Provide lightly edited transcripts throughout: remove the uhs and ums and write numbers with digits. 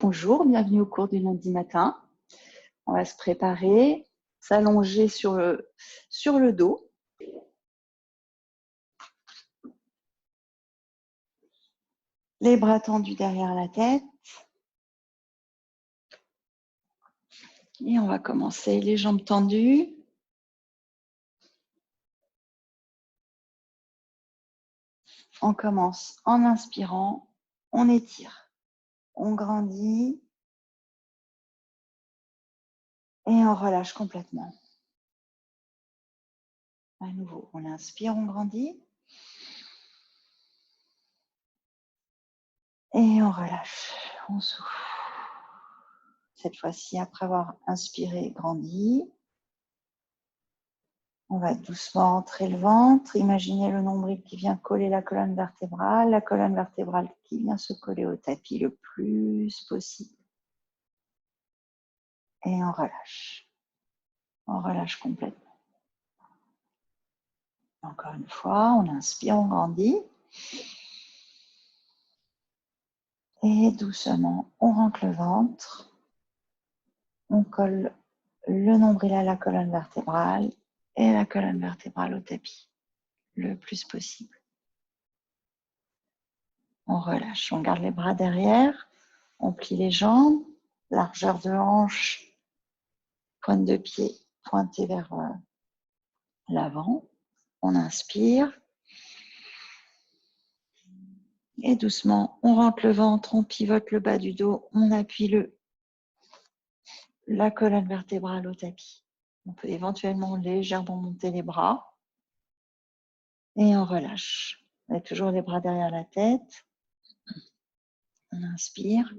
bonjour, bienvenue au cours du lundi matin. On va se préparer, s'allonger sur le dos. Les bras tendus derrière la tête. Et on va commencer les jambes tendues. On commence en inspirant, on étire, on grandit et on relâche complètement. À nouveau, on inspire, on grandit et on relâche, on souffle. Cette fois-ci, après avoir inspiré, grandi, on va doucement entrer le ventre. Imaginez le nombril qui vient coller la colonne vertébrale qui vient se coller au tapis le plus possible. Et on relâche. On relâche complètement. Encore une fois, on inspire, on grandit. Et doucement, on rentre le ventre. On colle le nombril à la colonne vertébrale et la colonne vertébrale au tapis le plus possible. On relâche, on garde les bras derrière, on plie les jambes, largeur de hanche, pointe de pied pointée vers l'avant. On inspire. Et doucement, on rentre le ventre, on pivote le bas du dos, on appuie la colonne vertébrale au tapis. On peut éventuellement légèrement monter les bras. Et on relâche. On a toujours les bras derrière la tête. On inspire.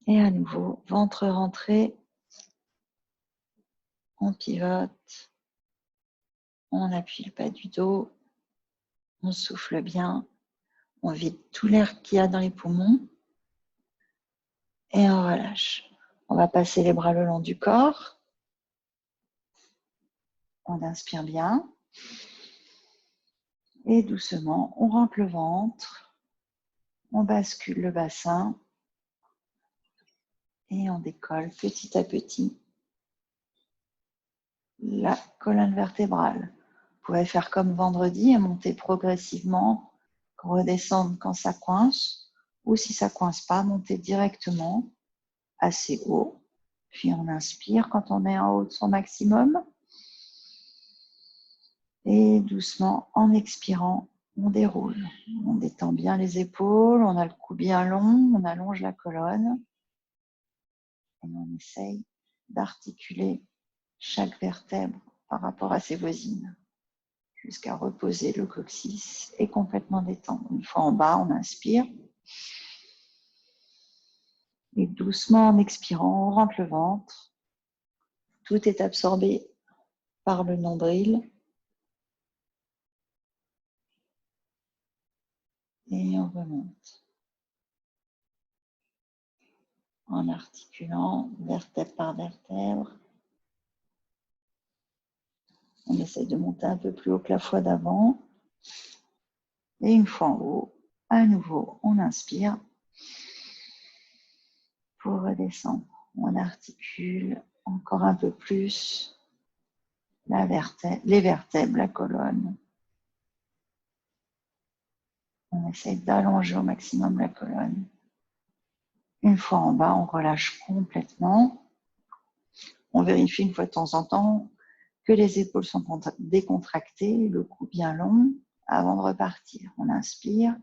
Et à nouveau, ventre rentré. On pivote. On appuie le bas du dos. On souffle bien. On vide tout l'air qu'il y a dans les poumons. Et on relâche. On va passer les bras le long du corps. On inspire bien. Et doucement, on rentre le ventre. On bascule le bassin. Et on décolle petit à petit la colonne vertébrale. Vous pouvez faire comme vendredi et monter progressivement, redescendre quand ça coince, ou si ça coince pas, monter directement assez haut. Puis on inspire quand on est en haut de son maximum. Et doucement, en expirant, on déroule. On détend bien les épaules, on a le cou bien long, on allonge la colonne. Et on essaye d'articuler chaque vertèbre par rapport à ses voisines, jusqu'à reposer le coccyx et complètement détendre. Une fois en bas, on inspire. Et doucement, en expirant, on rentre le ventre. Tout est absorbé par le nombril. Et on remonte. En articulant vertèbre par vertèbre. On essaye de monter un peu plus haut que la fois d'avant. Et une fois en haut, à nouveau, on inspire. Pour redescendre, on articule encore un peu plus les vertèbres, la colonne. On essaie d'allonger au maximum la colonne. Une fois en bas, on relâche complètement. On vérifie une fois de temps en temps que les épaules sont décontractées, le cou bien long, avant de repartir. On inspire.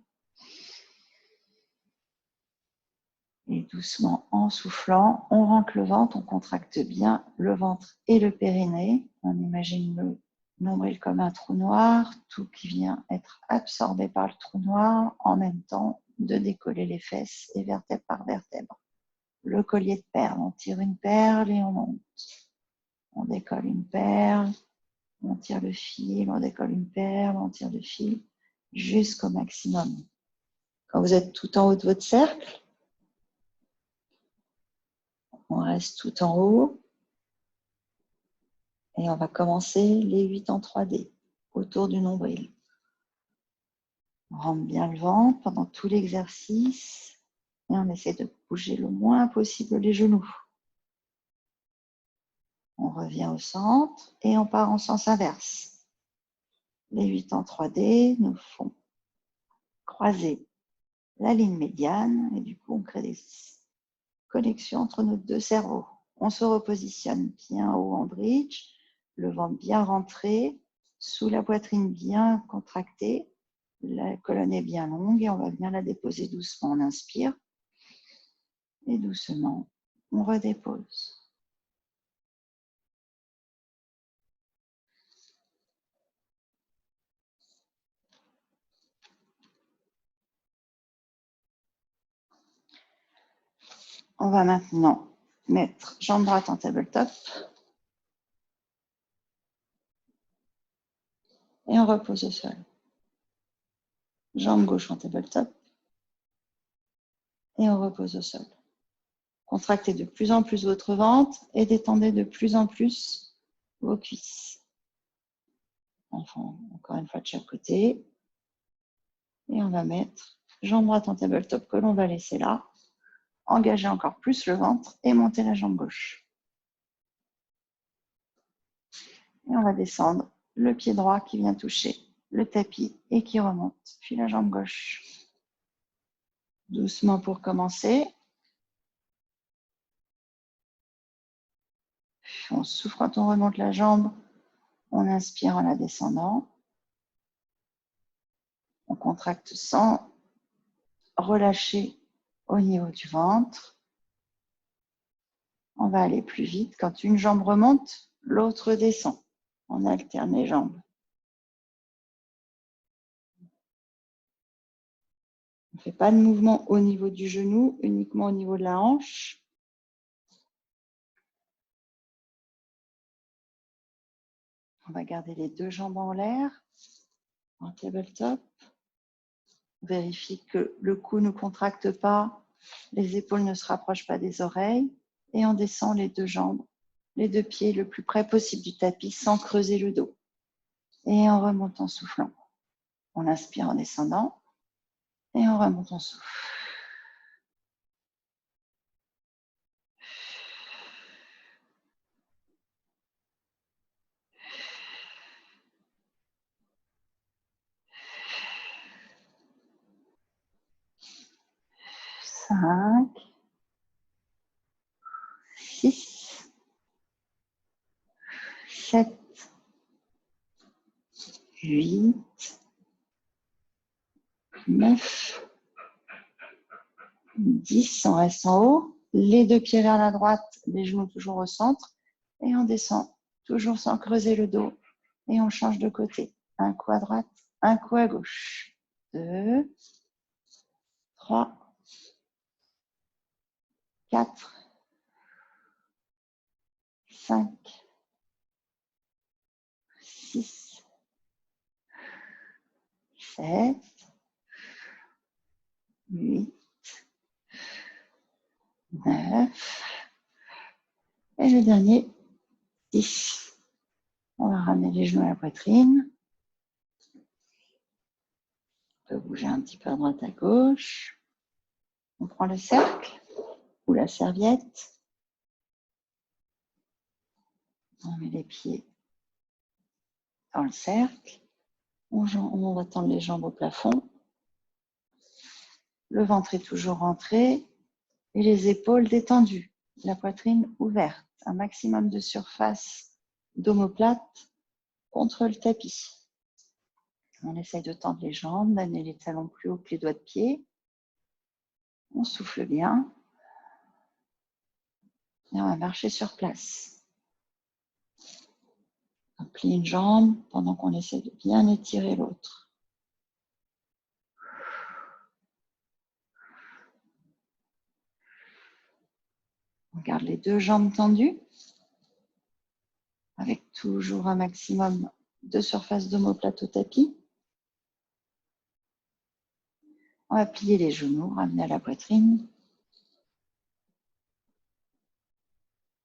Et doucement, en soufflant, on rentre le ventre, on contracte bien le ventre et le périnée. On imagine le nombril comme un trou noir, tout qui vient être absorbé par le trou noir, en même temps de décoller les fesses et vertèbre par vertèbre. Le collier de perles, on tire une perle et on monte. On décolle une perle, on tire le fil, on décolle une perle, on tire le fil, jusqu'au maximum. Quand vous êtes tout en haut de votre cercle, on reste tout en haut. Et on va commencer les 8 en 3D, autour du nombril. On rentre bien le ventre pendant tout l'exercice. Et on essaie de bouger le moins possible les genoux. On revient au centre et on part en sens inverse. Les 8 en 3D nous font croiser la ligne médiane et du coup on crée des connexions entre nos deux cerveaux. On se repositionne bien haut en bridge, le ventre bien rentré, sous la poitrine bien contractée, la colonne est bien longue et on va venir la déposer doucement. On inspire et doucement on redépose. On va maintenant mettre jambe droite en tabletop et on repose au sol. Jambe gauche en tabletop et on repose au sol. Contractez de plus en plus votre ventre et détendez de plus en plus vos cuisses. Enfin, encore une fois de chaque côté. Et on va mettre jambe droite en tabletop que l'on va laisser là. Engager encore plus le ventre et monter la jambe gauche. Et on va descendre le pied droit qui vient toucher le tapis et qui remonte, puis la jambe gauche. Doucement pour commencer. On souffle quand on remonte la jambe. On inspire en la descendant. On contracte sans relâcher au niveau du ventre. On va aller plus vite. Quand une jambe remonte, l'autre descend. On alterne les jambes. On ne fait pas de mouvement au niveau du genou, uniquement au niveau de la hanche. On va garder les deux jambes en l'air, en tabletop. On vérifie que le cou ne contracte pas, les épaules ne se rapprochent pas des oreilles. Et on descend les deux jambes, les deux pieds le plus près possible du tapis sans creuser le dos. Et on remonte en soufflant. On inspire en descendant et on remonte en souffle. Cinq, 6, 7, 8, 9, 10. On reste en haut. Les deux pieds vers la droite, les genoux toujours au centre. Et on descend, toujours sans creuser le dos. Et on change de côté. Un coup à droite, un coup à gauche. 2, 3, 4, 5, 6, 7, 8, 9. Et le dernier, 10. On va ramener les genoux à la poitrine. On peut bouger un petit peu à droite à gauche. On prend le cercle ou la serviette. On met les pieds dans le cercle. On va tendre les jambes au plafond. Le ventre est toujours rentré et les épaules détendues. La poitrine ouverte. Un maximum de surface d'omoplate contre le tapis. On essaye de tendre les jambes, d'amener les talons plus haut que les doigts de pied. On souffle bien. Et on va marcher sur place. On plie une jambe pendant qu'on essaie de bien étirer l'autre. On garde les deux jambes tendues, avec toujours un maximum de surface d'omoplate au tapis. On va plier les genoux, ramener à la poitrine.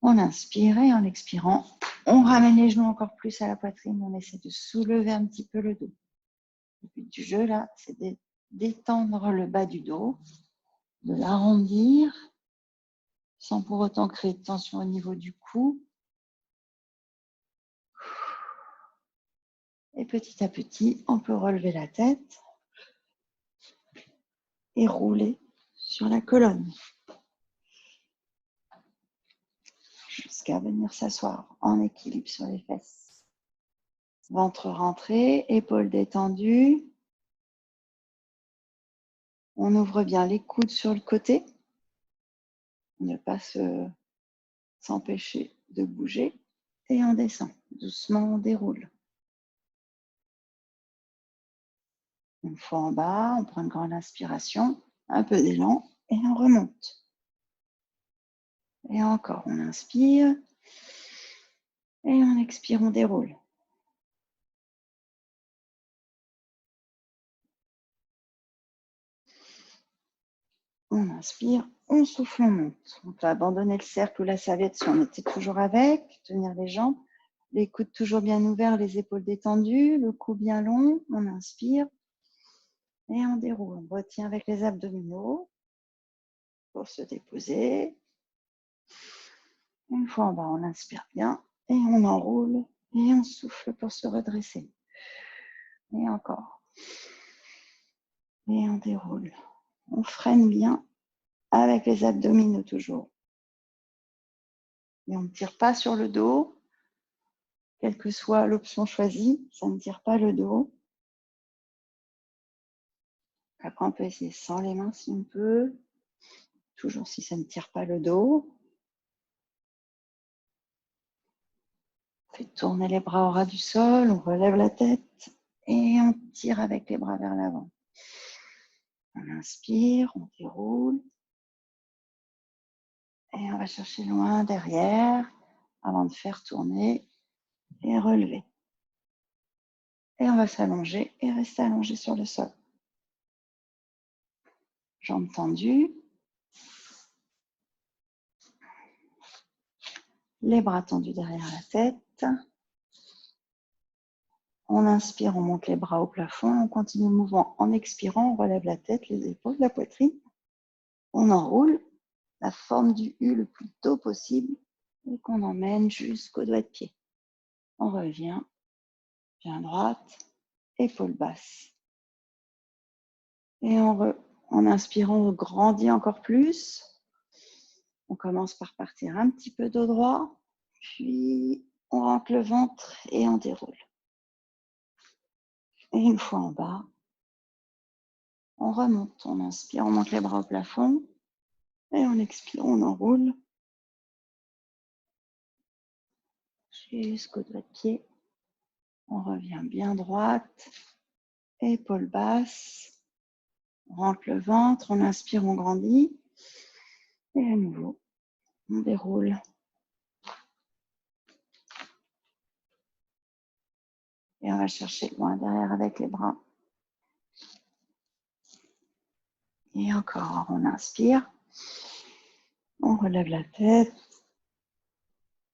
On inspire et en expirant, on ramène les genoux encore plus à la poitrine. On essaie de soulever un petit peu le dos. Le but du jeu, là, c'est de détendre le bas du dos, de l'arrondir, sans pour autant créer de tension au niveau du cou. Et petit à petit, on peut relever la tête et rouler sur la colonne jusqu'à venir s'asseoir en équilibre sur les fesses. Ventre rentré, épaules détendues. On ouvre bien les coudes sur le côté. Ne pas s'empêcher de bouger. Et on descend. Doucement, on déroule. Une fois en bas, on prend une grande inspiration, un peu d'élan et on remonte. Et encore, on inspire et on expire, on déroule. On inspire, on souffle, on monte. On peut abandonner le cercle ou la serviette si on était toujours avec, tenir les jambes, les coudes toujours bien ouverts, les épaules détendues, le cou bien long. On inspire et on déroule. On retient avec les abdominaux pour se déposer. Une fois en bas, on inspire bien et on enroule et on souffle pour se redresser. Et encore. Et on déroule. On freine bien avec les abdominaux toujours. Et on ne tire pas sur le dos. Quelle que soit l'option choisie, ça ne tire pas le dos. Après, on peut essayer sans les mains si on peut. Toujours si ça ne tire pas le dos. On fait tourner les bras au ras du sol, on relève la tête et on tire avec les bras vers l'avant. On inspire, on déroule. Et on va chercher loin derrière avant de faire tourner et relever. Et on va s'allonger et rester allongé sur le sol. Jambes tendues. Les bras tendus derrière la tête. On inspire, on monte les bras au plafond. On continue le mouvement en expirant. On relève la tête, les épaules, la poitrine. On enroule la forme du U le plus tôt possible et qu'on emmène jusqu'au doigt de pied. On revient, bien droite, épaules basses. Et en inspirant, on grandit encore plus. On commence par partir un petit peu dos droit, puis on rentre le ventre et on déroule. Et une fois en bas, on remonte, on inspire, on monte les bras au plafond et on expire, on enroule jusqu'au doigt de pied. On revient bien droite, épaules basses, on rentre le ventre, on inspire, on grandit et à nouveau, on déroule. Et on va chercher loin derrière avec les bras. Et encore, on inspire, on relève la tête,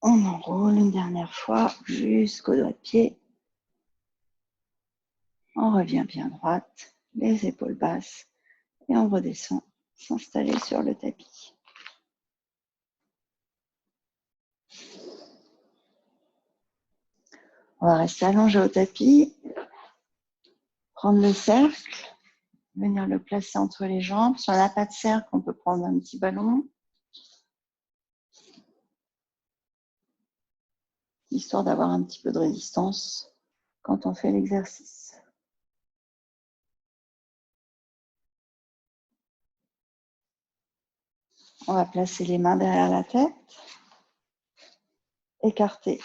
on enroule une dernière fois jusqu'au doigt de pied. On revient bien droite, les épaules basses et on redescend, s'installer sur le tapis. On va rester allongé au tapis, prendre le cercle, venir le placer entre les jambes. Si on n'a pas de cercle, on peut prendre un petit ballon, histoire d'avoir un petit peu de résistance quand on fait l'exercice. On va placer les mains derrière la tête, écarter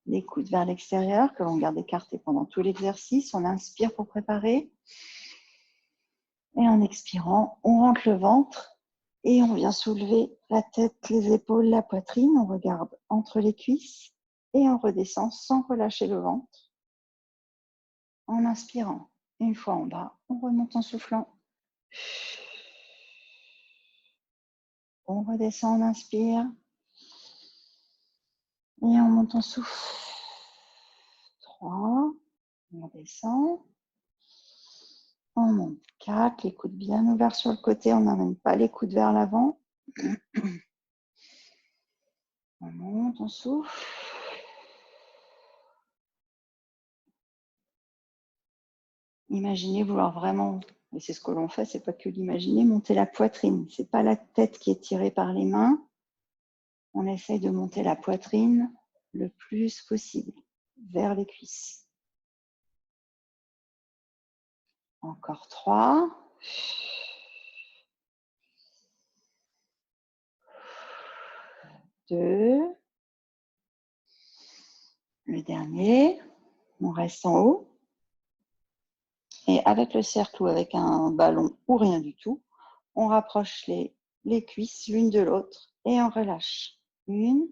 les coudes vers l'extérieur, que l'on garde écartés pendant tout l'exercice. On inspire pour préparer. Et en expirant, on rentre le ventre et on vient soulever la tête, les épaules, la poitrine. On regarde entre les cuisses et on redescend sans relâcher le ventre. En inspirant. Une fois en bas, on remonte en soufflant. On redescend, on inspire. Et on monte en souffle. 3. On redescend. On monte 4, les coudes bien ouverts sur le côté, on n'amène pas les coudes vers l'avant. On monte, on souffle. Imaginez vouloir vraiment, et c'est ce que l'on fait, c'est pas que l'imaginer, monter la poitrine. C'est pas la tête qui est tirée par les mains. On essaye de monter la poitrine le plus possible vers les cuisses. Encore 3. 2. Le dernier. On reste en haut. Et avec le cercle ou avec un ballon ou rien du tout, on rapproche les cuisses l'une de l'autre et on relâche. 1,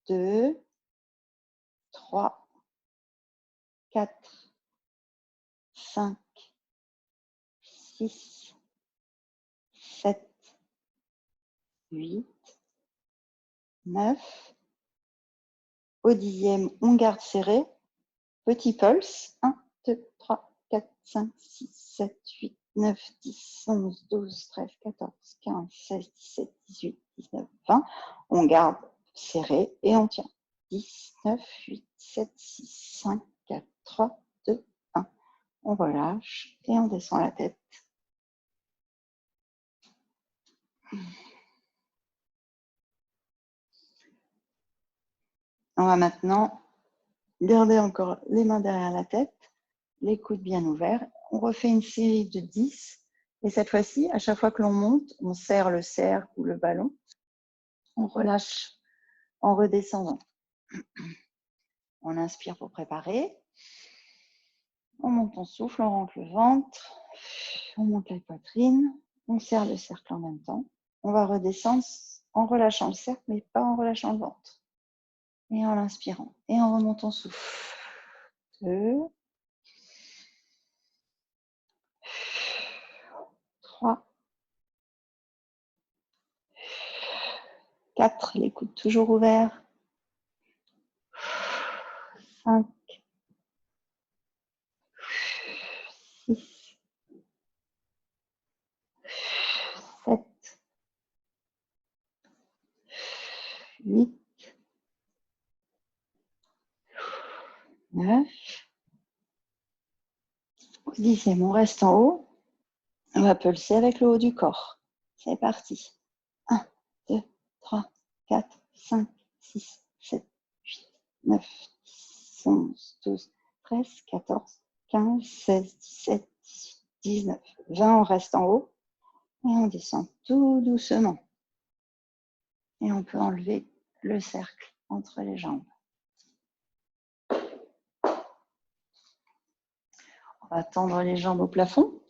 2, 3, 4, 5, 6, 7, 8, 9. Au 10e, on garde serré. Petit pulse. 1, 2, 3, 4, 5, 6, 7, 8, 9, 10, 11, 12, 13, 14, 15, 16, 17, 18, 19, 20. On garde serré et on tient. 10, 9, 8, 7, 6, 5, 4, 3, 2, 1. On relâche et on descend la tête. On va maintenant garder encore les mains derrière la tête, les coudes bien ouverts. On refait une série de 10. Et cette fois-ci, à chaque fois que l'on monte, on serre le cercle ou le ballon. On relâche en redescendant. On inspire pour préparer. On monte, on souffle, on rentre le ventre. On monte la poitrine. On serre le cercle en même temps. On va redescendre en relâchant le cercle, mais pas en relâchant le ventre. Et en l'inspirant. Et en remontant, on souffle. 2, 3, 4, les coudes toujours ouverts. 5, 6, 7, 8, 9. Au 10e, on reste en haut. On va pulser avec le haut du corps. C'est parti. 1, 2, 3, 4, 5, 6, 7, 8, 9, 10, 11, 12, 13, 14, 15, 16, 17, 18, 19, 20. On reste en haut et on descend tout doucement. Et on peut enlever le cercle entre les jambes. On va tendre les jambes au plafond.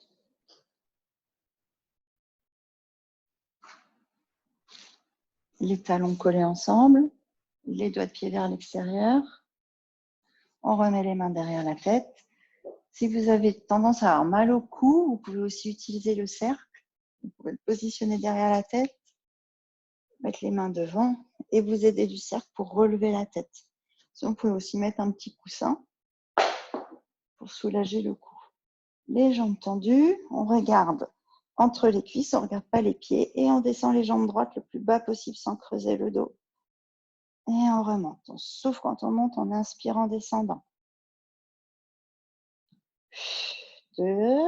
Les talons collés ensemble, les doigts de pied vers l'extérieur. On remet les mains derrière la tête. Si vous avez tendance à avoir mal au cou, vous pouvez aussi utiliser le cercle. Vous pouvez le positionner derrière la tête, mettre les mains devant et vous aider du cercle pour relever la tête. Sinon, vous pouvez aussi mettre un petit coussin pour soulager le cou. Les jambes tendues, on regarde entre les cuisses, on ne regarde pas les pieds et on descend les jambes droites le plus bas possible sans creuser le dos. Et on remonte. On souffle quand on monte, on inspire en descendant. 2,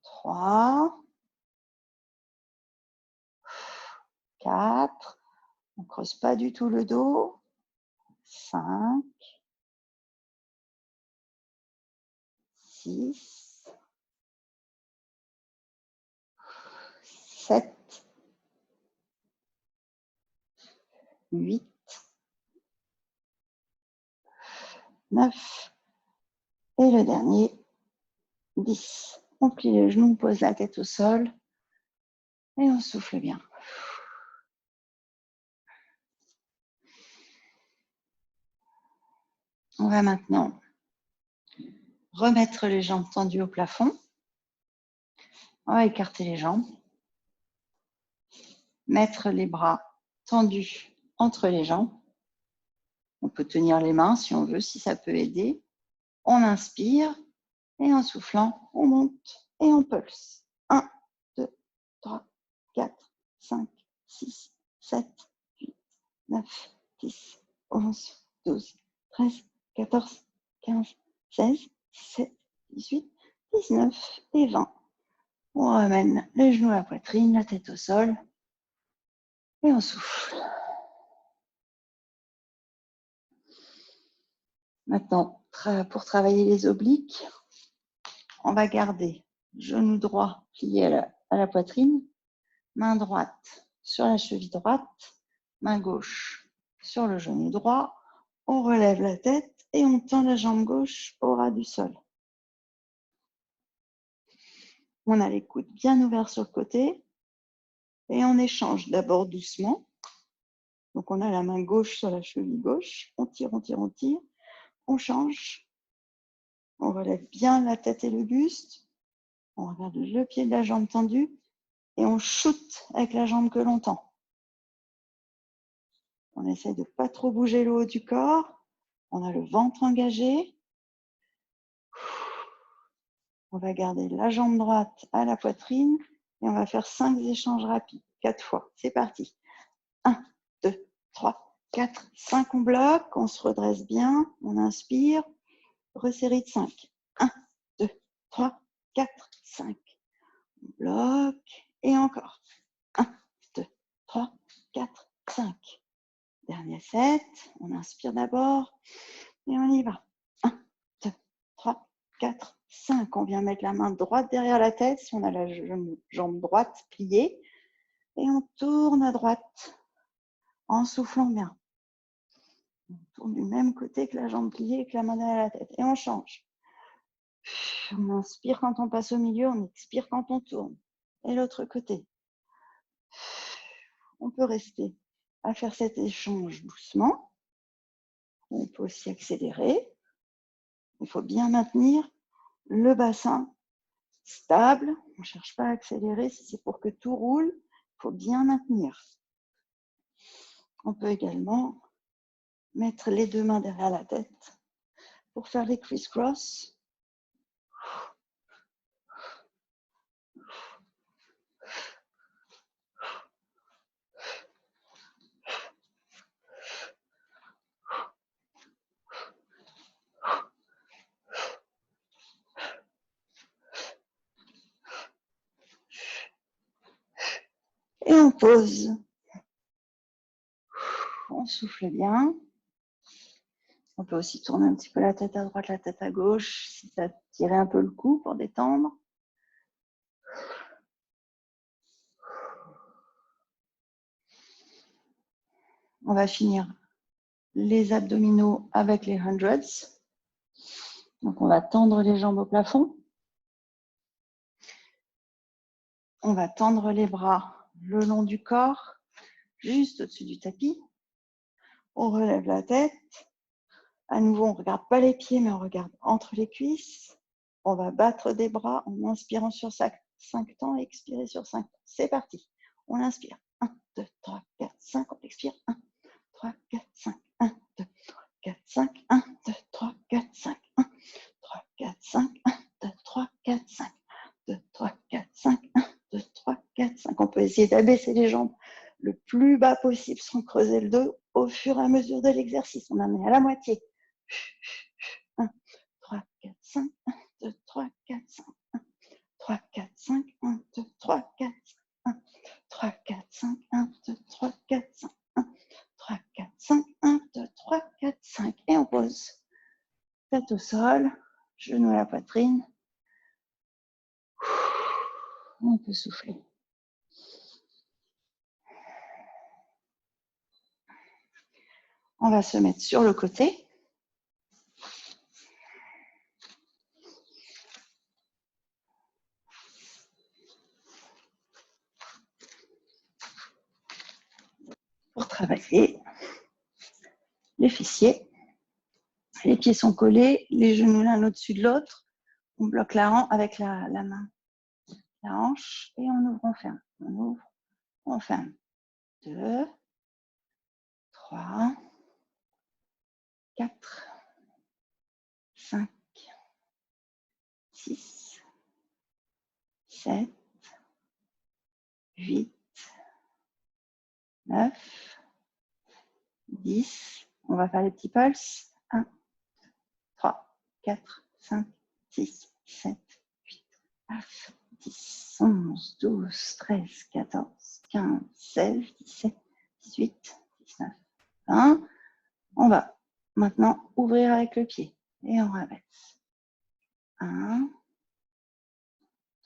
3, 4. On ne creuse pas du tout le dos. 5, 6, 7, 8, 9. Et le dernier, 10. On plie les genoux, on pose la tête au sol et on souffle bien. On va maintenant remettre les jambes tendues au plafond. On va écarter les jambes. Mettre les bras tendus entre les jambes. On peut tenir les mains si on veut, si ça peut aider. On inspire et en soufflant, on monte et on pulse. 1, 2, 3, 4, 5, 6, 7, 8, 9, 10, 11, 12, 13, 14, 15, 16, 17, 18, 19 et 20. On ramène les genoux à la poitrine, la tête au sol et on souffle. Maintenant, pour travailler les obliques, on va garder genou droit plié à la poitrine, main droite sur la cheville droite, main gauche sur le genou droit. On relève la tête et on tend la jambe gauche au ras du sol. On a les coudes bien ouverts sur le côté et on échange d'abord doucement. Donc, on a la main gauche sur la cheville gauche. On tire, on tire, on tire. On change. On relève bien la tête et le buste. On regarde le pied de la jambe tendue et on shoot avec la jambe que l'on tend. On essaie de ne pas trop bouger le haut du corps. On a le ventre engagé. On va garder la jambe droite à la poitrine et on va faire 5 échanges rapides, 4 fois. C'est parti. 1, 2, 3, 4, 5. On bloque, on se redresse bien, on inspire. Resérie de 5. 1, 2, 3, 4, 5. On bloque et encore. 1, 2, 3, 4, 5. Dernier set. On inspire d'abord et on y va. 1, 2, 3, 4, 5. On vient mettre la main droite derrière la tête si on a la jambe droite pliée. Et on tourne à droite en soufflant bien. On tourne du même côté que la jambe pliée et que la main derrière la tête. Et on change. On inspire quand on passe au milieu, on expire quand on tourne. Et l'autre côté. On peut rester à faire cet échange doucement. On peut aussi accélérer. Il faut bien maintenir le bassin stable. On ne cherche pas à accélérer. Si c'est pour que tout roule, il faut bien maintenir. On peut également mettre les deux mains derrière la tête pour faire les criss-cross. Et on pose. On souffle bien. On peut aussi tourner un petit peu la tête à droite, la tête à gauche, si ça tirait un peu le cou pour détendre. On va finir les abdominaux avec les hundreds. Donc, on va tendre les jambes au plafond. On va tendre les bras le long du corps, juste au-dessus du tapis. On relève la tête. À nouveau, on ne regarde pas les pieds, mais on regarde entre les cuisses. On va battre des bras en inspirant sur 5 temps et expirer sur 5 temps. C'est parti. On inspire. 1, 2, 3, 4, 5. On expire. 1, 3, 4, 5. 1, 2, 3, 4, 5. 1, 2, 3, 4, 5. 1, 3, 4, 5. 1, 2, 3, 4, 5. 2, 3, 4, 5. 1, 2, 3, 4, 5. On peut essayer d'abaisser les jambes le plus bas possible sans creuser le dos au fur et à mesure de l'exercice. On en est à la moitié. 1, 3, 4, 5. 1, 2, 3, 4, 5. 1, 3, 4, 5. 1, 2, 3, 4, 5. 1, 3, 4, 5. 1, 2, 3, 4, 5. 1, 3, 4, 5. 1, 2, 3, 4, 5. Et on pose. Tête au sol, genou à la poitrine. On peut souffler. On va se mettre sur le côté. Pour travailler les fessiers. Les pieds sont collés, les genoux l'un au-dessus de l'autre. On bloque la hanche avec la main, la hanche, et on ouvre, on ferme. On ouvre, on ferme. 2, 3, 4, 5, 6, 7, 8, 9, 10. On va faire les petits pulses. 1, 3, 4, 5, 6, 7, 8, 9, 10, 11, 12, 13, 14, 15, 16, 17, 18, 19, 20. On va maintenant ouvrir avec le pied et on rabaisse. 1,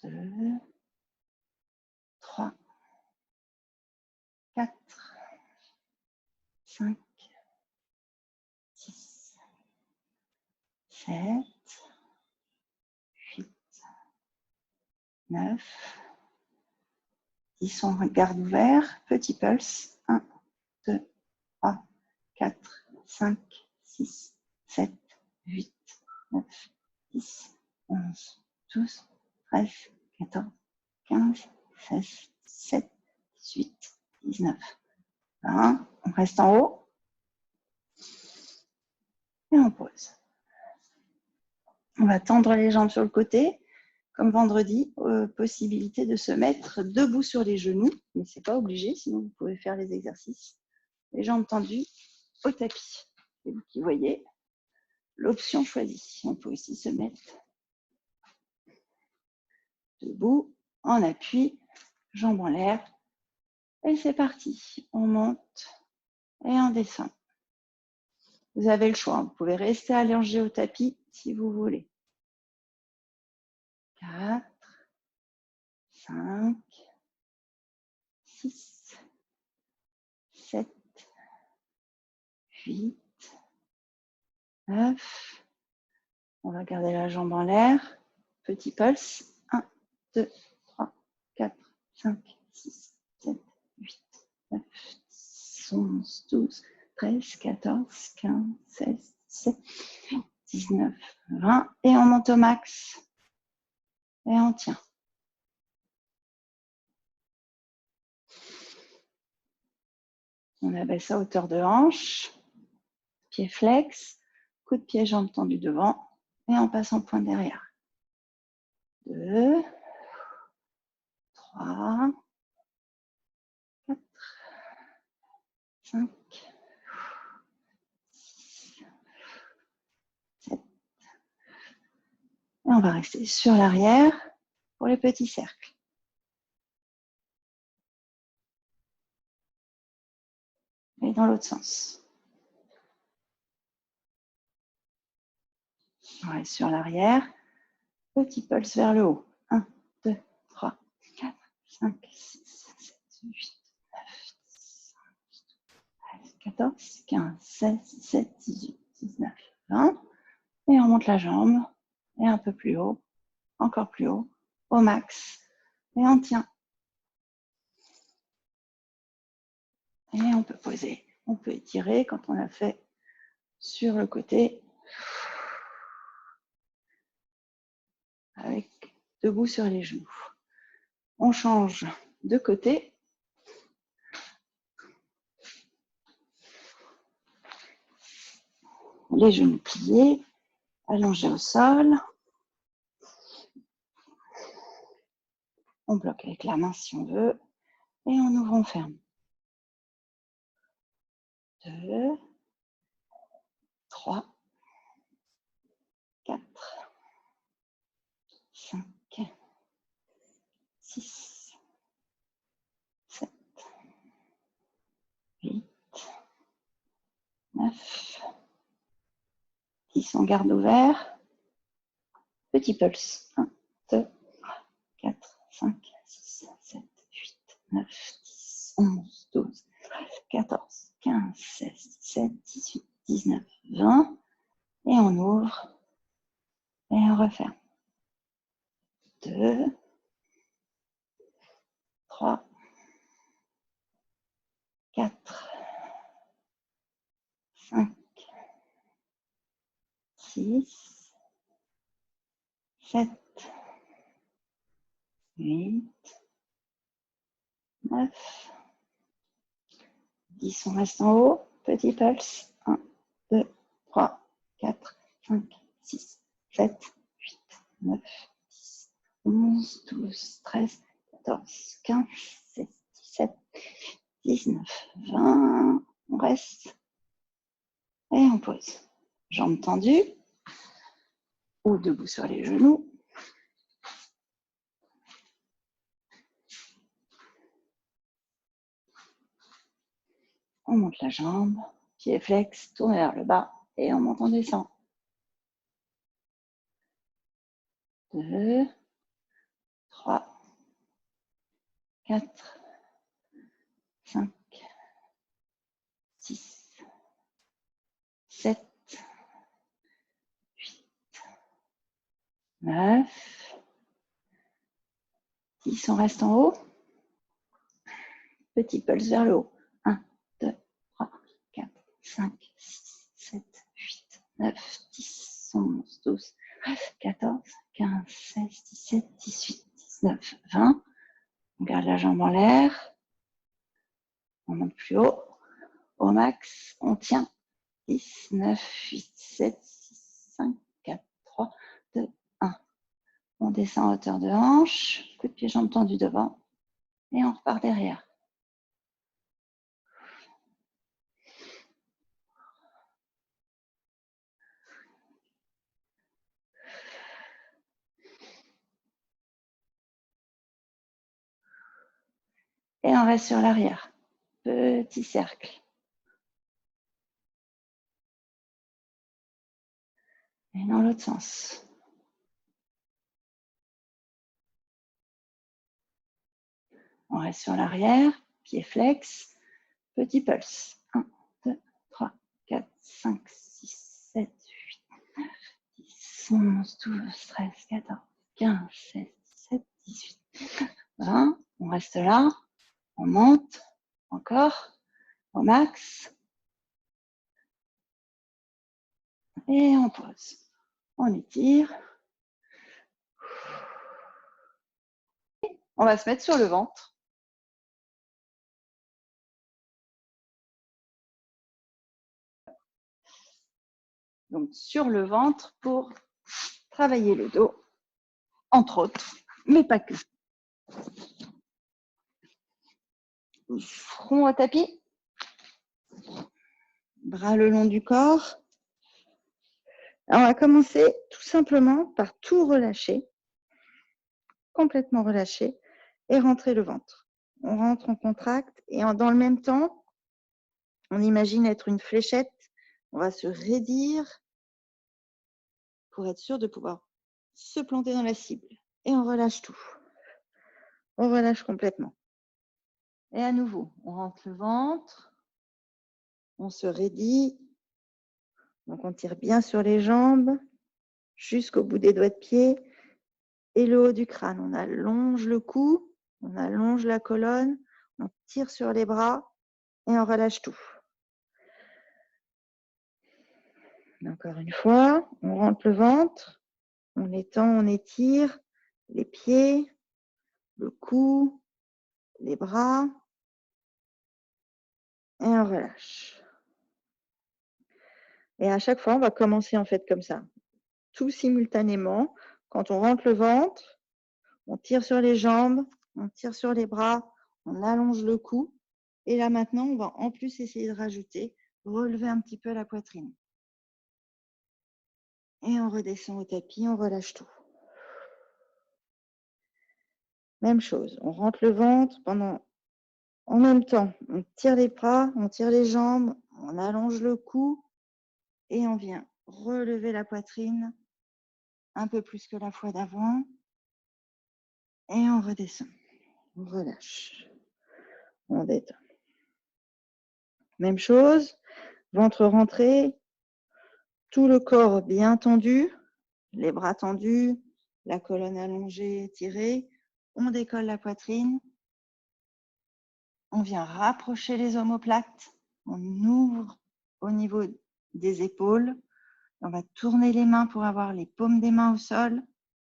2, 3, 4, 5, 6, 7, 8, 9, 10. On regarde ouvert. Petit pulse. 1, 2, 3, 4, 5, 6, 7, 8, 9, 10, 11, 12, 13, 14, 15, 16, 17, 18, 19, 20. On reste en haut. Et on pose. On va tendre les jambes sur le côté. Comme vendredi, possibilité de se mettre debout sur les genoux, mais ce n'est pas obligé, sinon vous pouvez faire les exercices. Les jambes tendues au tapis. C'est vous qui voyez l'option choisie. On peut aussi se mettre debout, en appui, jambes en l'air. Et c'est parti. On monte et on descend. Vous avez le choix. Vous pouvez rester allongé au tapis si vous voulez. 4, 5, 6, 7, 8, 9. On va garder la jambe en l'air. Petit pulse. 1, 2, 3, 4, 5, 6, 7, 8, 9, 10, 11, 12, 13, 14, 15, 16, 17, 19, 20. Et on monte au max. Et on tient. On abaisse à hauteur de hanche. Pied flex. Coup de pied, jambe tendue devant. Et on passe en point derrière. 2, 3, 4, 5, 6, 7. Et on va rester sur l'arrière pour les petits cercles. Et dans l'autre sens. On reste sur l'arrière. Petit pulse vers le haut. 1, 2, 3, 4, 5, 6, 7, 8, 9, 10, 11, 12, 13, 14, 15, 16, 17, 18, 19, 20. Et on monte la jambe. Et un peu plus haut. Encore plus haut. Au max. Et on tient. Et on peut poser. On peut étirer quand on a fait sur le côté. Avec debout sur les genoux. On change de côté. Les genoux pliés, allongés au sol. On bloque avec la main si on veut. Et on ouvre, on ferme. 2, 3, 4, 5, 6, 7, 8, 9, 10. On garde ouvert. Petit pulse. 1, 2, 3, 4, 5, 6, 7, 8, 9, 10, 11, 12, 13, 14, 15, 16, 17, 18, 19, 20. Et on ouvre. Et on referme. 2, 3, 4, 5, 6, 7, 8, 9, 10. On reste en haut. Petit pulse. 1, 2, 3, 4, 5, 6, 7, 8, 9, 10, 11, 12, 13, 14, 15, 16, 17, 19, 20. On reste et on pose. Jambes tendues ou debout sur les genoux. On monte la jambe, pied flex, tourne vers le bas et on monte, on descend. 2, 3, 4, 5, 6, 7, 8, 9, 10. On reste en haut. Petit pulse vers le haut. 1, 2, 3, 4, 5, 6, 7, 8, 9, 10, 11, 12, 14, 15, 16, 17, 18, 19, 20. On garde la jambe en l'air. On monte plus haut. Au max, on tient. 10, 9, 8, 7, 6, 5, 4, 3, 2, 1. On descend à hauteur de hanche. Coup de pied, jambes tendues devant. Et on repart derrière. Et on reste sur l'arrière. Petit cercle. Et dans l'autre sens. On reste sur l'arrière, pied flex, petit pulse. 1, 2, 3, 4, 5, 6, 7, 8, 9, 10, 11, 12, 13, 14, 15, 16, 17, 18, 20. On reste là. On monte encore au max. Et on pose. On étire. On va se mettre sur le ventre. Donc sur le ventre pour travailler le dos, entre autres, mais pas que. Front au tapis. Bras le long du corps. Alors, on va commencer tout simplement par tout relâcher, complètement relâcher, et rentrer le ventre. On rentre, on contracte, et dans le même temps, on imagine être une fléchette. On va se raidir pour être sûr de pouvoir se planter dans la cible. Et on relâche tout. On relâche complètement. Et à nouveau, on rentre le ventre, on se raidit. Donc, on tire bien sur les jambes jusqu'au bout des doigts de pied et le haut du crâne. On allonge le cou, on allonge la colonne, on tire sur les bras et on relâche tout. Et encore une fois, on rentre le ventre, on étend, on étire les pieds, le cou, les bras et on relâche. Et à chaque fois, on va commencer en fait comme ça, tout simultanément. Quand on rentre le ventre, on tire sur les jambes, on tire sur les bras, on allonge le cou. Et là maintenant, on va en plus essayer de rajouter, relever un petit peu la poitrine. Et on redescend au tapis, on relâche tout. Même chose, on rentre le ventre en même temps. On tire les bras, on tire les jambes, on allonge le cou et on vient relever la poitrine un peu plus que la fois d'avant. Et on redescend, on relâche, on détend. Même chose, ventre rentré, tout le corps bien tendu, les bras tendus, la colonne allongée, étirée. On décolle la poitrine. On vient rapprocher les omoplates. On ouvre au niveau des épaules. On va tourner les mains pour avoir les paumes des mains au sol,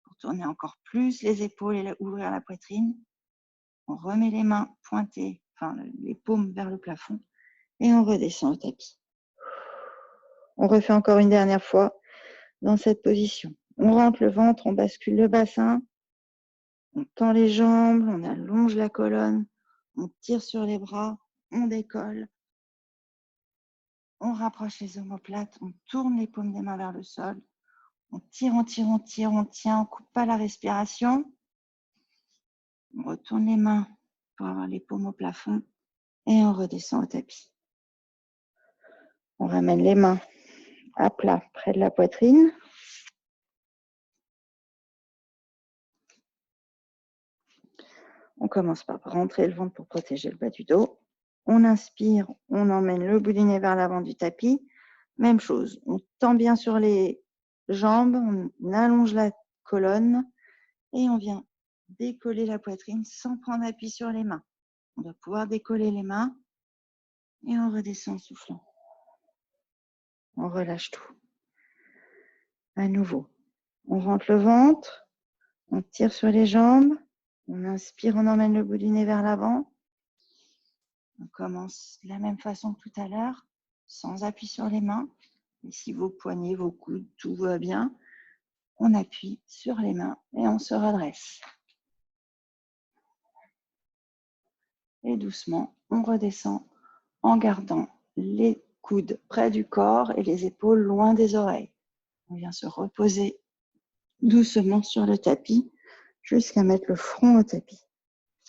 pour tourner encore plus les épaules et ouvrir la poitrine. On remet les mains pointées, enfin les paumes vers le plafond, et on redescend au tapis. On refait encore une dernière fois dans cette position. On rentre le ventre, on bascule le bassin, on tend les jambes, on allonge la colonne, on tire sur les bras, on décolle, on rapproche les omoplates, on tourne les paumes des mains vers le sol, on tire, on tire, on tire, on tient, on ne coupe pas la respiration, on retourne les mains pour avoir les paumes au plafond et on redescend au tapis. On ramène les mains à plat près de la poitrine. On commence par rentrer le ventre pour protéger le bas du dos. On inspire, on emmène le bout du nez vers l'avant du tapis. Même chose, on tend bien sur les jambes, on allonge la colonne et on vient décoller la poitrine sans prendre appui sur les mains. On va pouvoir décoller les mains et on redescend en soufflant. On relâche tout. À nouveau, on rentre le ventre, on tire sur les jambes, on inspire, on emmène le bout du nez vers l'avant. On commence de la même façon que tout à l'heure, sans appui sur les mains. Et si vos poignets, vos coudes, tout va bien, on appuie sur les mains et on se redresse. Et doucement, on redescend en gardant les coudes près du corps et les épaules loin des oreilles. On vient se reposer doucement sur le tapis jusqu'à mettre le front au tapis.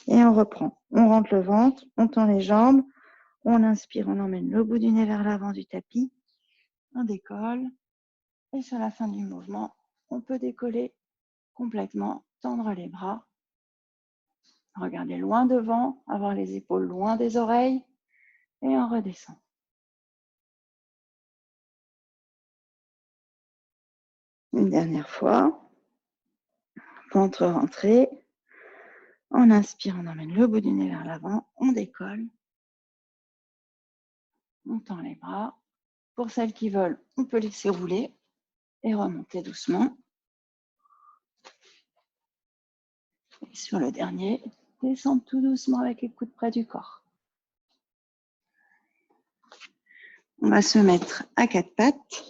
Et on reprend. On rentre le ventre, on tend les jambes, on inspire, on emmène le bout du nez vers l'avant du tapis, on décolle. Et sur la fin du mouvement, on peut décoller complètement, tendre les bras, regarder loin devant, avoir les épaules loin des oreilles et on redescend. Une dernière fois, ventre rentré. On inspire, on emmène le bout du nez vers l'avant, on décolle, on tend les bras. Pour celles qui veulent, on peut laisser rouler et remonter doucement. Et sur le dernier, descendre tout doucement avec les coudes près du corps. On va se mettre à quatre pattes.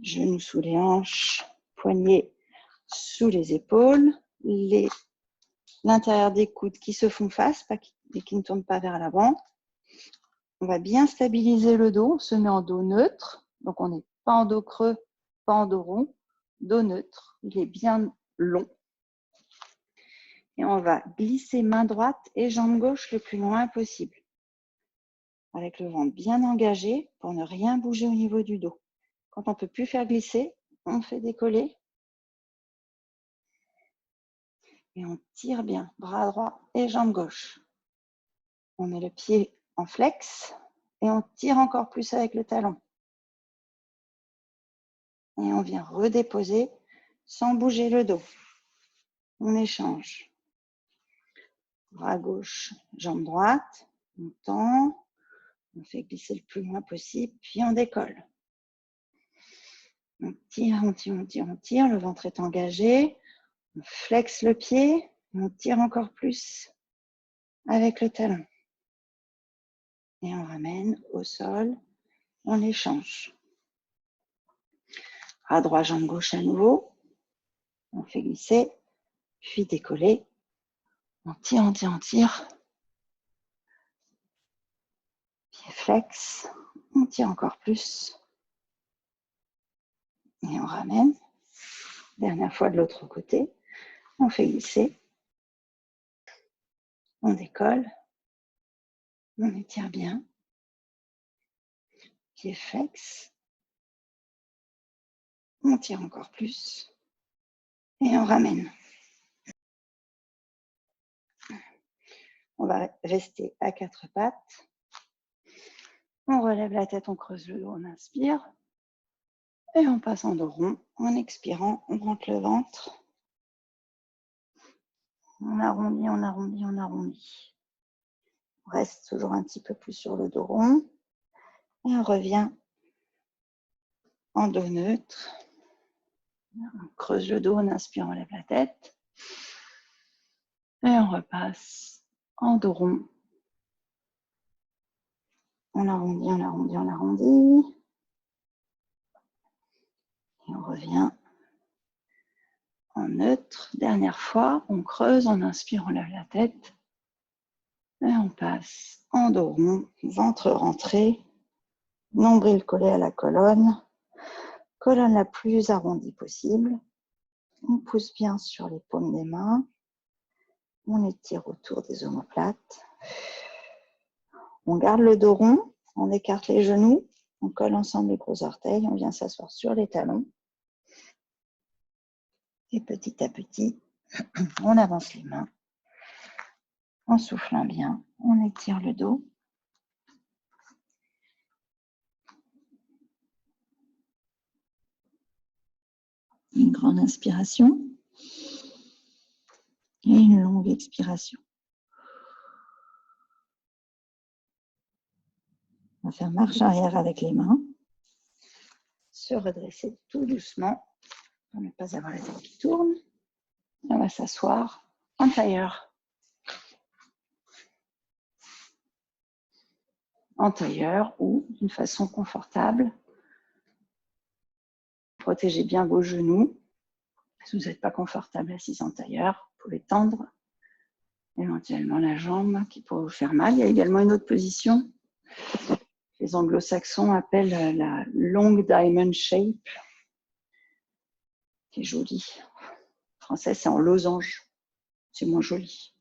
Genoux sous les hanches, poignets sous les épaules, l'intérieur des coudes qui se font face et qui ne tournent pas vers l'avant. On va bien stabiliser le dos, on se met en dos neutre, donc on n'est pas en dos creux, pas en dos rond, dos neutre, il est bien long. Et on va glisser main droite et jambe gauche le plus loin possible, avec le ventre bien engagé pour ne rien bouger au niveau du dos. Quand on ne peut plus faire glisser, on fait décoller. Et on tire bien, bras droit et jambe gauche. On met le pied en flex et on tire encore plus avec le talon. Et on vient redéposer sans bouger le dos. On échange. Bras gauche, jambe droite. On tend. On fait glisser le plus loin possible, puis on décolle. On tire, on tire, on tire, on tire. Le ventre est engagé. On flexe le pied. On tire encore plus avec le talon. Et on ramène au sol. On échange. Bras droit, jambe gauche à nouveau. On fait glisser, puis décoller. On tire, on tire, on tire. Pied flex. On tire encore plus. Et on ramène. Dernière fois de l'autre côté. On fait glisser. On décolle. On étire bien. Pied flex. On tire encore plus. Et on ramène. On va rester à quatre pattes. On relève la tête, on creuse le dos, on inspire. Et on passe en dos rond. En expirant, on rentre le ventre. On arrondit, on arrondit, on arrondit. On reste toujours un petit peu plus sur le dos rond. Et on revient en dos neutre. On creuse le dos, on inspire, on lève la tête. Et on repasse en dos rond. On arrondit, on arrondit, on arrondit. Et on revient en neutre. Dernière fois, on creuse, on inspire, on lève la tête. Et on passe en dos rond, ventre rentré, nombril collé à la colonne la plus arrondie possible. On pousse bien sur les paumes des mains. On étire autour des omoplates. On garde le dos rond, on écarte les genoux, on colle ensemble les gros orteils, on vient s'asseoir sur les talons. Et petit à petit, on avance les mains. En soufflant bien, on étire le dos. Une grande inspiration et une longue expiration. On va faire marche arrière avec les mains. Se redresser tout doucement pour ne pas avoir la tête qui tourne. On va s'asseoir en tailleur. En tailleur ou d'une façon confortable. Protégez bien vos genoux. Si vous n'êtes pas confortable assis en tailleur, vous pouvez tendre éventuellement la jambe qui pourrait vous faire mal. Il y a également une autre position. Les anglo-saxons appellent la long diamond shape, qui est jolie. En français, c'est en losange. C'est moins joli.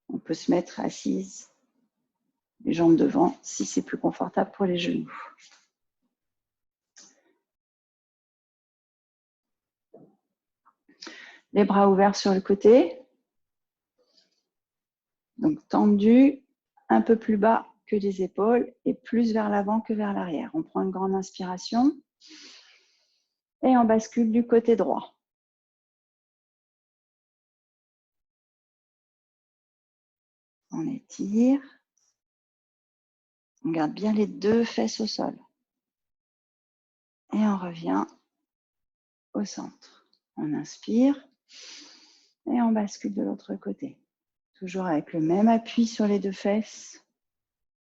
On peut se mettre assise, les jambes devant, si c'est plus confortable pour les genoux. Les bras ouverts sur le côté. Donc tendus, un peu plus bas que les épaules et plus vers l'avant que vers l'arrière. On prend une grande inspiration et on bascule du côté droit. On étire. On garde bien les deux fesses au sol. Et on revient au centre. On inspire et on bascule de l'autre côté. Toujours avec le même appui sur les deux fesses.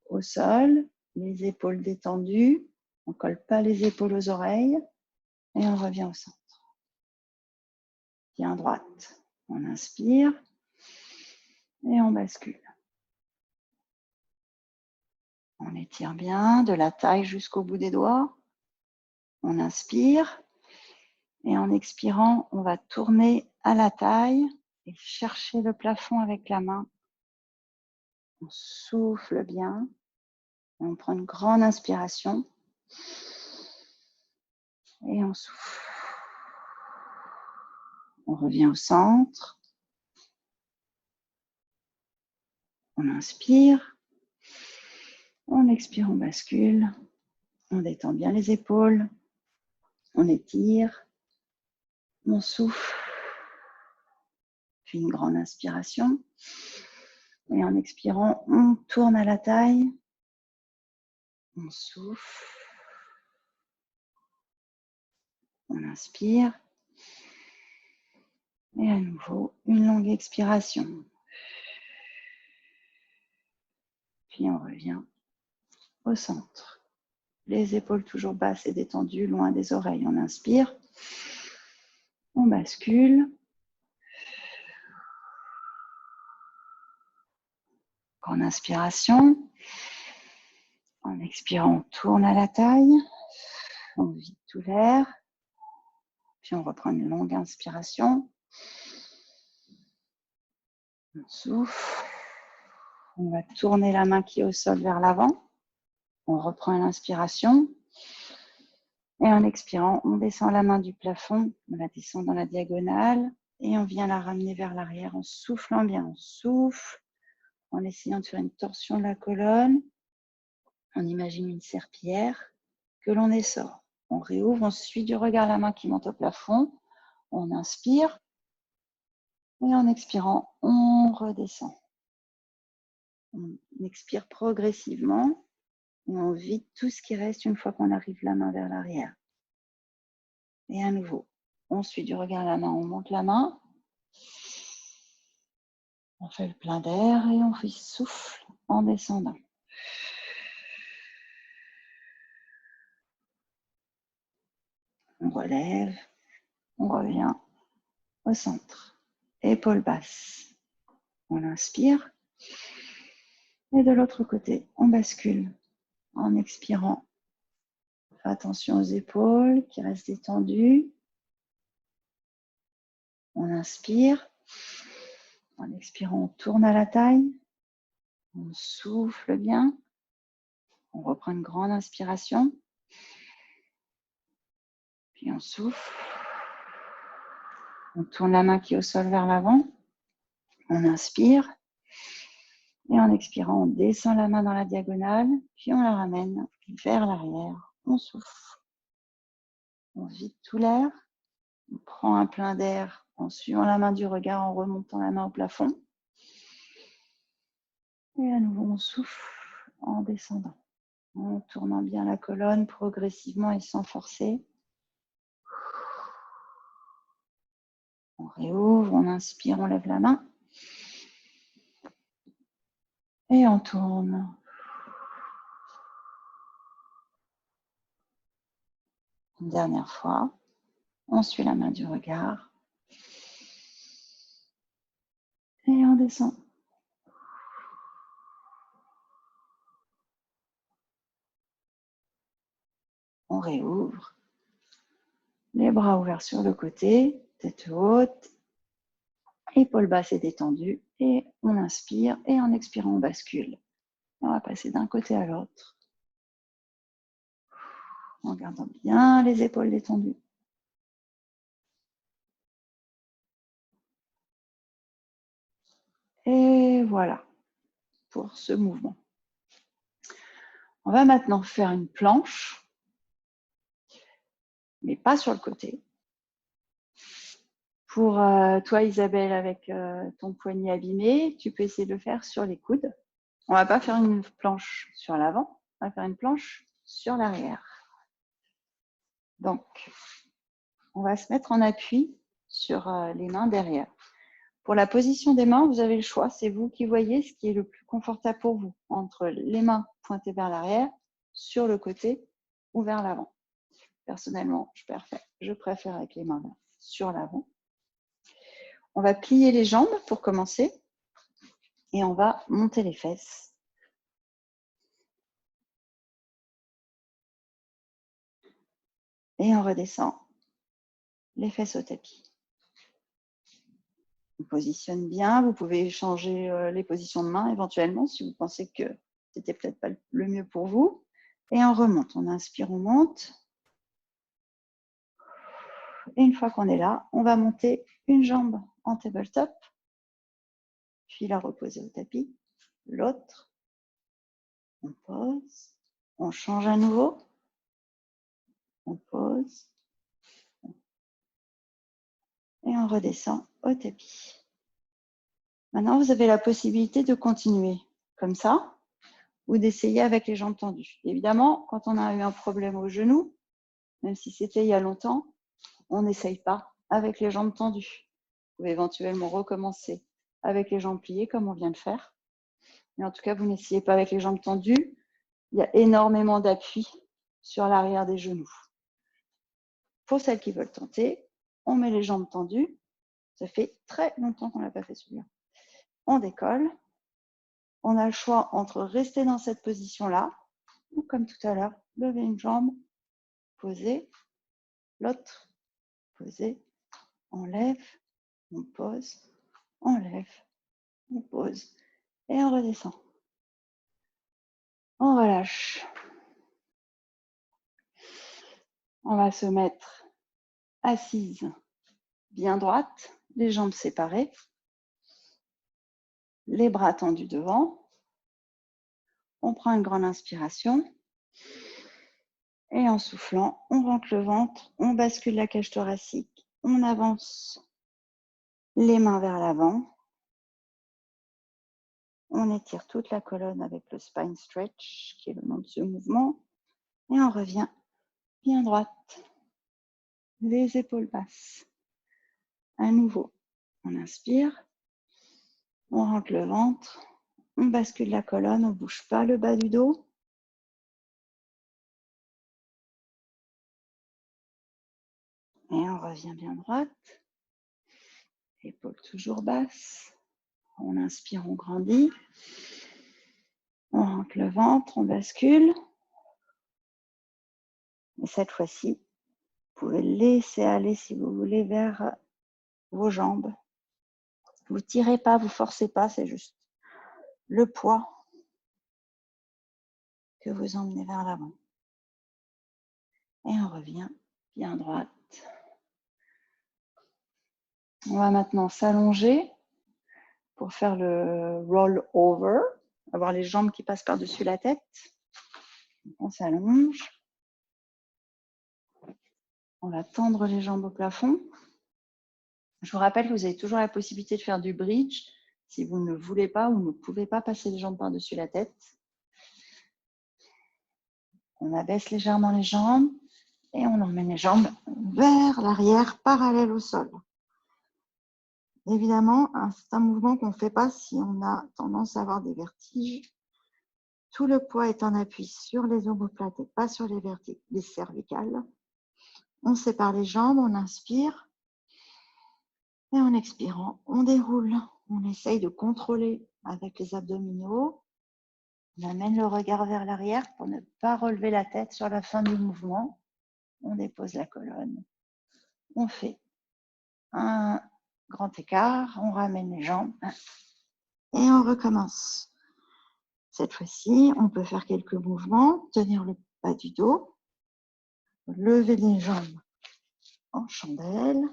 Au sol, les épaules détendues. On ne colle pas les épaules aux oreilles. Et on revient au centre. Bien droite. On inspire et on bascule. On étire bien de la taille jusqu'au bout des doigts. On inspire et en expirant, on va tourner à la taille et chercher le plafond avec la main. On souffle bien. Et on prend une grande inspiration et on souffle. On revient au centre. On inspire. On expire, on bascule. On détend bien les épaules. On étire. On souffle. Puis une grande inspiration. Et en expirant, on tourne à la taille. On souffle. On inspire. Et à nouveau, une longue expiration. Puis on revient au centre. Les épaules toujours basses et détendues, loin des oreilles. On inspire. On bascule. Grande inspiration. En expirant, on tourne à la taille. On vide tout l'air. Puis on reprend une longue inspiration. On souffle. On va tourner la main qui est au sol vers l'avant. On reprend l'inspiration. Et en expirant, on descend la main du plafond. On la descend dans la diagonale. Et on vient la ramener vers l'arrière en soufflant bien. On souffle. En essayant de faire une torsion de la colonne. On imagine une serpillière que l'on essore. On réouvre, on suit du regard la main qui monte au plafond. On inspire. Et en expirant, on redescend. On expire progressivement. Et on vide tout ce qui reste une fois qu'on arrive la main vers l'arrière. Et à nouveau, on suit du regard la main, on monte la main. On fait le plein d'air et on souffle en descendant. On relève, on revient au centre. Épaules basses. On inspire. Et de l'autre côté, on bascule en expirant. Fais attention aux épaules qui restent détendues. On inspire. En expirant, on tourne à la taille. On souffle bien. On reprend une grande inspiration. Puis on souffle. On tourne la main qui est au sol vers l'avant. On inspire. Et en expirant, on descend la main dans la diagonale. Puis on la ramène vers l'arrière. On souffle. On vide tout l'air. On prend un plein d'air en suivant la main du regard, en remontant la main au plafond. Et à nouveau, on souffle en descendant. En tournant bien la colonne progressivement et sans forcer. On réouvre, on inspire, on lève la main. Et on tourne. Une dernière fois. On suit la main du regard. Et on descend. On réouvre. Les bras ouverts sur le côté, tête haute, épaules basses et détendues. Et on inspire et en expirant, on bascule. On va passer d'un côté à l'autre. En gardant bien les épaules détendues. Et voilà pour ce mouvement. On va maintenant faire une planche, mais pas sur le côté. Pour toi, Isabelle, avec ton poignet abîmé, tu peux essayer de le faire sur les coudes. On ne va pas faire une planche sur l'avant, on va faire une planche sur l'arrière. Donc, on va se mettre en appui sur les mains derrière. Pour la position des mains, vous avez le choix. C'est vous qui voyez ce qui est le plus confortable pour vous, entre les mains pointées vers l'arrière, sur le côté ou vers l'avant. Personnellement, je préfère avec les mains sur l'avant. On va plier les jambes pour commencer et on va monter les fesses. Et on redescend les fesses au tapis. On positionne bien. Vous pouvez changer les positions de main éventuellement si vous pensez que c'était peut-être pas le mieux pour vous. Et on remonte. On inspire, on monte. Et une fois qu'on est là, on va monter une jambe en tabletop, puis la reposer au tapis. L'autre, on pose, on change à nouveau, on pose, et on redescend au tapis. Maintenant, vous avez la possibilité de continuer comme ça, ou d'essayer avec les jambes tendues. Évidemment, quand on a eu un problème au genou, même si c'était il y a longtemps, on n'essaye pas avec les jambes tendues. Vous pouvez éventuellement recommencer avec les jambes pliées, comme on vient de faire. Mais en tout cas, vous n'essayez pas avec les jambes tendues. Il y a énormément d'appui sur l'arrière des genoux. Pour celles qui veulent tenter, on met les jambes tendues. Ça fait très longtemps qu'on n'a pas fait celui-là. On décolle. On a le choix entre rester dans cette position-là ou, comme tout à l'heure, lever une jambe, poser, l'autre, poser, on lève, on pose, on lève, on pose et on redescend. On relâche. On va se mettre assise, bien droite, les jambes séparées, les bras tendus devant. On prend une grande inspiration et en soufflant, on rentre le ventre, on bascule la cage thoracique, on avance les mains vers l'avant. On étire toute la colonne avec le spine stretch, qui est le nom de ce mouvement, et on revient bien droite, les épaules basses. À nouveau, on inspire, on rentre le ventre, On bascule la colonne, on ne bouge pas le bas du dos. Et on revient bien droite. Épaules toujours basses. On inspire, on grandit. On rentre le ventre, on bascule. Et cette fois-ci, vous pouvez laisser aller, si vous voulez, vers vos jambes. Vous ne tirez pas, vous ne forcez pas, c'est juste le poids que vous emmenez vers l'avant. Et on revient bien droite. On va maintenant s'allonger pour faire le roll over, avoir les jambes qui passent par-dessus la tête. On s'allonge. On va tendre les jambes au plafond. Je vous rappelle que vous avez toujours la possibilité de faire du bridge si vous ne voulez pas ou ne pouvez pas passer les jambes par-dessus la tête. On abaisse légèrement les jambes et on emmène les jambes vers l'arrière, parallèle au sol. Évidemment, c'est un mouvement qu'on ne fait pas si on a tendance à avoir des vertiges. Tout le poids est en appui sur les omoplates et pas sur les cervicales. On sépare les jambes, on inspire. Et en expirant, on déroule. On essaye de contrôler avec les abdominaux. On amène le regard vers l'arrière pour ne pas relever la tête sur la fin du mouvement. On dépose la colonne. On fait un grand écart. On ramène les jambes. Et on recommence. Cette fois-ci, on peut faire quelques mouvements. Tenir le bas du dos. Lever les jambes en chandelle.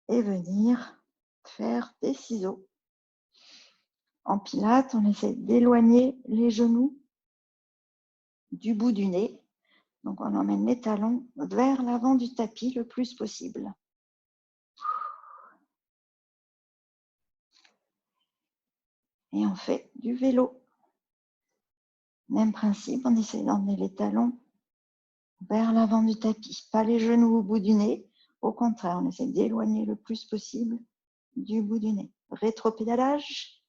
Et venir faire des ciseaux. En pilates, on essaie d'éloigner les genoux du bout du nez. Donc, on emmène les talons vers l'avant du tapis le plus possible. Et on fait du vélo. Même principe, on essaie d'emmener les talons vers l'avant du tapis. Pas les genoux au bout du nez. Au contraire, on essaie d'éloigner le plus possible du bout du nez. Rétropédalage.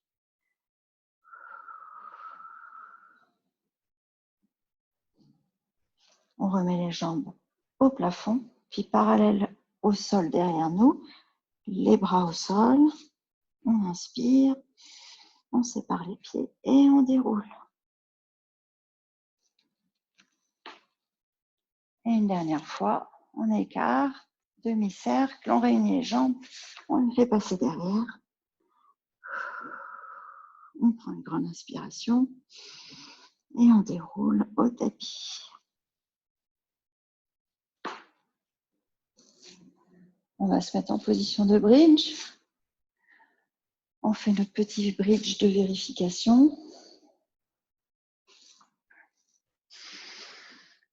On remet les jambes au plafond, puis parallèle au sol derrière nous, les bras au sol. On inspire, on sépare les pieds et on déroule. Et une dernière fois, on écarte, demi-cercle, on réunit les jambes, on les fait passer derrière. On prend une grande inspiration et on déroule au tapis. On va se mettre en position de bridge. On fait notre petit bridge de vérification.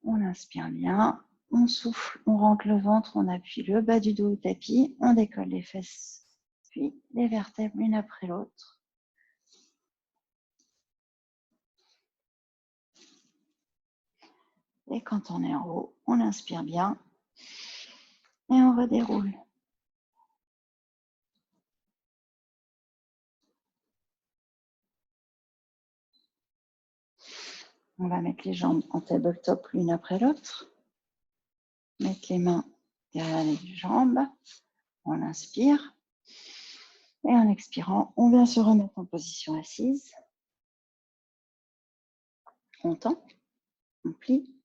On inspire bien, on souffle, on rentre le ventre, on appuie le bas du dos au tapis, on décolle les fesses, puis les vertèbres l'une après l'autre. Et quand on est en haut, on inspire bien et on redéroule. On va mettre les jambes en tabletop l'une après l'autre. Mettre les mains derrière les jambes. On inspire. Et en expirant, on vient se remettre en position assise. On tend, on plie,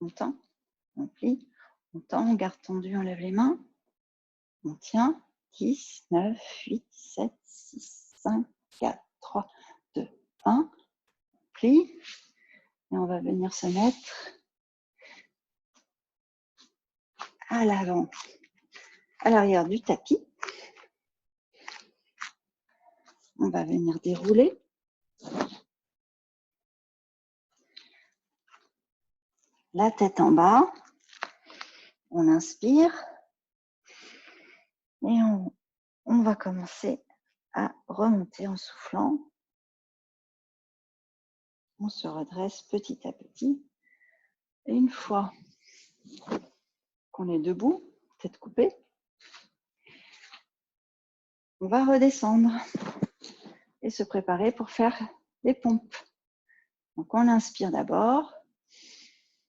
on tend, on plie, on tend, on garde tendu, on lève les mains. On tient. 10, 9, 8, 7, 6, 5, 4, 3, 2, 1. On plie. Et on va venir se mettre à l'avant, à l'arrière du tapis. On va venir dérouler. La tête en bas. On inspire. Et on va commencer à remonter en soufflant. On se redresse petit à petit. Et une fois qu'on est debout, tête coupée, on va redescendre. et se préparer pour faire des pompes. Donc, on inspire d'abord.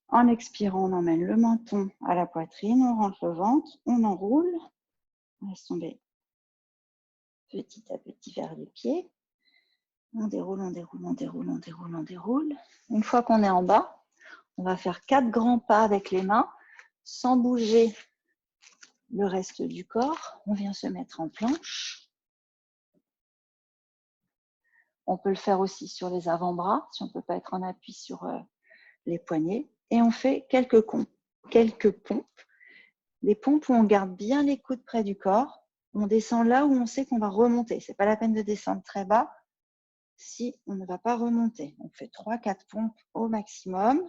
En expirant, on emmène le menton à la poitrine, on rentre le ventre, on enroule. On laisse tomber petit à petit vers les pieds. On déroule, on déroule, on déroule, on déroule, on déroule. Une fois qu'on est en bas, on va faire 4 grands pas avec les mains, sans bouger le reste du corps. On vient se mettre en planche. On peut le faire aussi sur les avant-bras, si on ne peut pas être en appui sur les poignets. Et on fait quelques pompes. Des pompes où on garde bien les coudes près du corps. On descend là où on sait qu'on va remonter. Ce n'est pas la peine de descendre très bas si on ne va pas remonter. On fait 3-4 pompes au maximum.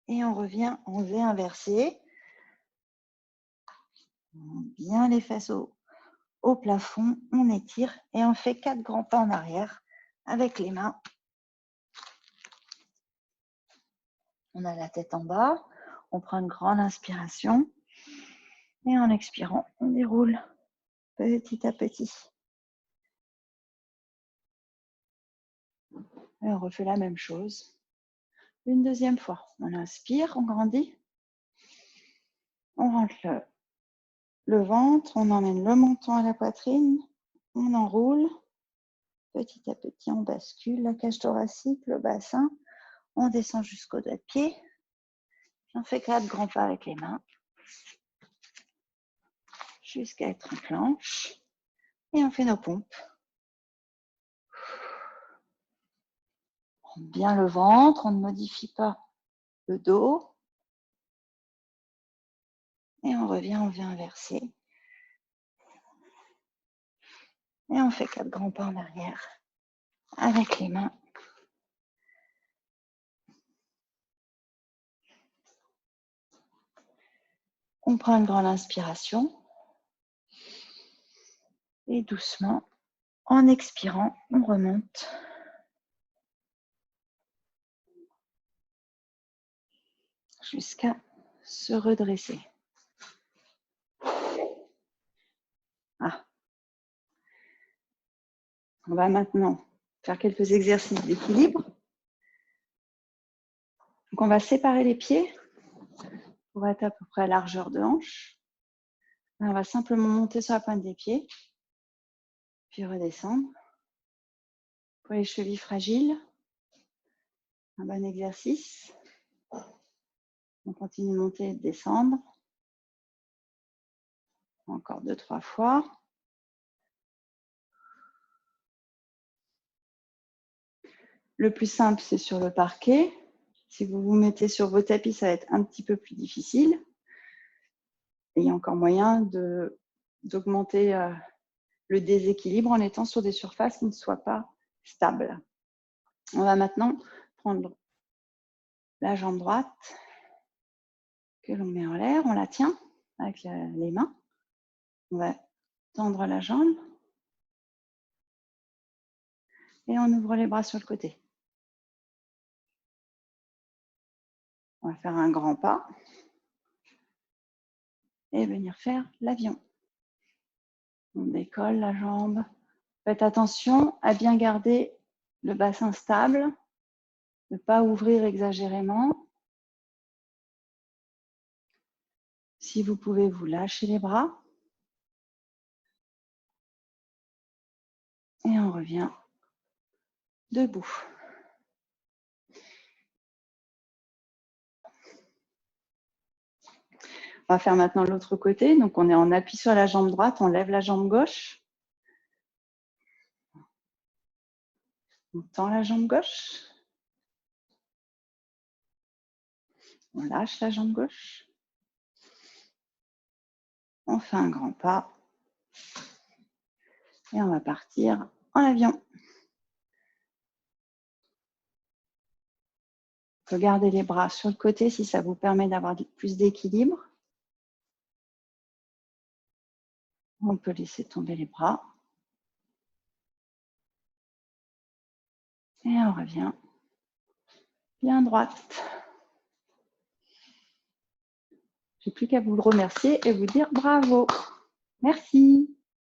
Et on revient en V inversé. Bien les fesses au plafond. On étire et on fait 4 grands pas en arrière avec les mains. On a la tête en bas. On prend une grande inspiration. Et en expirant, on déroule petit à petit. Et on refait la même chose. Une deuxième fois. On inspire, on grandit. On rentre le ventre, on emmène le menton à la poitrine. On enroule. Petit à petit, on bascule la cage thoracique, le bassin. On descend jusqu'au doigt de pied. On fait 4 grands pas avec les mains. Jusqu'à être en planche. Et on fait nos pompes. On prend bien le ventre, on ne modifie pas le dos. Et on revient en V inversé. Et on fait 4 grands pas en arrière avec les mains. On prend une grande inspiration. Et doucement, en expirant, on remonte. Jusqu'à se redresser. Ah. On va maintenant faire quelques exercices d'équilibre. Donc, on va séparer les pieds pour être à peu près à largeur de hanche. On va simplement monter sur la pointe des pieds, puis redescendre. Pour les chevilles fragiles, un bon exercice. On continue de monter et de descendre. Encore 2-3 fois. Le plus simple, c'est sur le parquet. Si vous vous mettez sur vos tapis, ça va être un petit peu plus difficile. Et il y a encore moyen d'augmenter le déséquilibre en étant sur des surfaces qui ne soient pas stables. On va maintenant prendre la jambe droite que l'on met en l'air. On la tient avec les mains. On va tendre la jambe. Et on ouvre les bras sur le côté. On va faire un grand pas et venir faire l'avion. On décolle la jambe. Faites attention à bien garder le bassin stable, ne pas ouvrir exagérément. Si vous pouvez, vous lâchez les bras. Et on revient debout. On va faire maintenant l'autre côté. Donc, on est en appui sur la jambe droite, on lève la jambe gauche. On tend la jambe gauche. On lâche la jambe gauche. On fait un grand pas. Et on va partir en avion. On peut garder les bras sur le côté si ça vous permet d'avoir plus d'équilibre. On peut laisser tomber les bras. Et on revient bien droite. Je n'ai plus qu'à vous remercier et vous dire bravo. Merci.